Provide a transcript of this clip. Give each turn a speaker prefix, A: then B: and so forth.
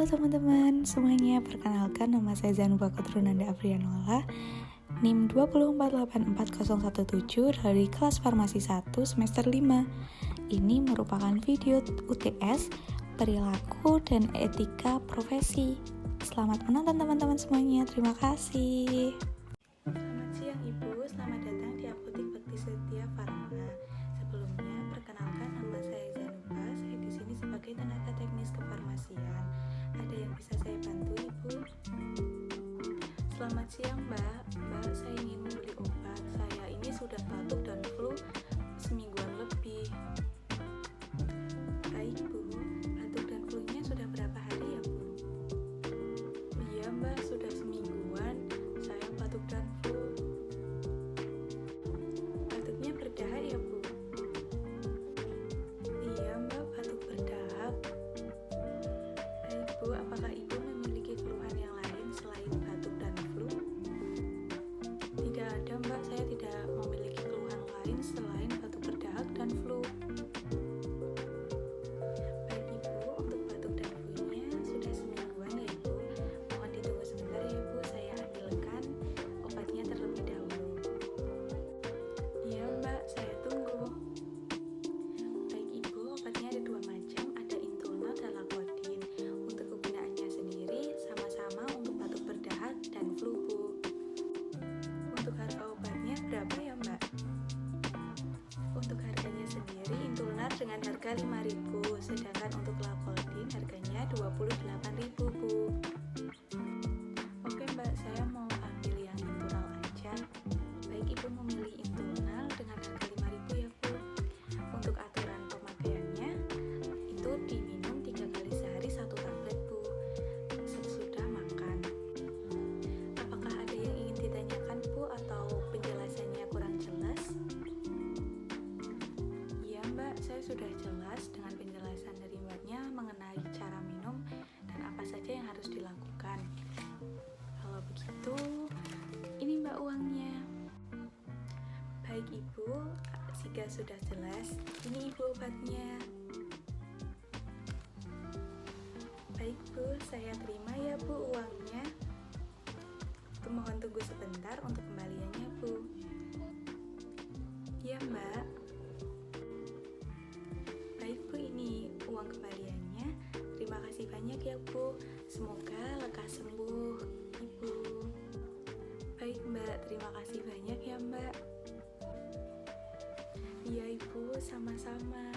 A: Halo teman-teman semuanya, perkenalkan nama saya Zanuba Kotrunanda Afrianola, NIM 2484017 dari kelas Farmasi 1 semester 5. Ini merupakan video UTS Perilaku dan Etika Profesi. Selamat menonton teman-teman semuanya, terima kasih.
B: Selamat siang Ibu, selamat datang di Apotik Bakti Setia Farma. Sebelumnya, perkenalkan nama saya Zanuba. Saya di sini sebagai tenaga teknis kefarmasian. Ada yang bisa saya bantu Ibu? Selamat siang Mbak, saya ingin membeli obat. Saya ini sudah batuk dan flu semingguan lebih. Baik Bu, batuk dan flu-nya sudah berapa hari ya Bu? Iya Mbak, sudah semingguan. Saya batuk dan flu. Batuknya berdahak ya Bu? Iya Mbak, batuk berdahak. Baik Bu, apakah Ibu memiliki keluhan yang lain selain batuk dan flu? Tidak ada Mbak, saya tidak memiliki keluhan lain selain batuk berdahak dan flu. Baik Ibu, untuk batuk dan flu-nya sudah semingguan ya Ibu. Mohon ditunggu sebentar ya Bu, saya ambilkan obatnya terlebih dahulu. Iya Mbak, saya tunggu. Baik Ibu, obatnya ada dua macam, ada Intulna dan Lakodin. Untuk kegunaannya sendiri sama-sama untuk batuk berdahak dan flu Bu. Untuk harga obatnya berapa ya Mbak? Untuk harganya sendiri Intulnar dengan harga 5.000, sedangkan untuk Lakodin harganya 28.000 Bu. Oke Mbak, saya mau ambil yang Intulnal aja. Baik Ibu memilih Intulnal dengan harga 5.000 ya Bu. Untuk aturan pemakaiannya itu diminum 3 kali sehari 1 tablet Bu, sesudah makan. Apakah ada yang ingin ditanyakan Bu atau penjelasannya kurang jelas? Iya Mbak, saya sudah jelas dengan penjelasan dari Mbaknya mengenai cara minum dan apa saja yang harus dilakukan. Kalau begitu, ini Mbak uangnya. Baik Ibu, jika sudah jelas, ini Ibu obatnya. Baik Bu, saya terima ya Bu uangnya. Mohon tunggu sebentar untuk kembaliannya Bu. Ya Mbak. Baik Bu, ini uang kembaliannya. Terima kasih banyak ya Bu. Semoga lekas sembuh Ibu. Baik Mbak, terima kasih banyak ya Mbak. Iya Ibu, sama-sama.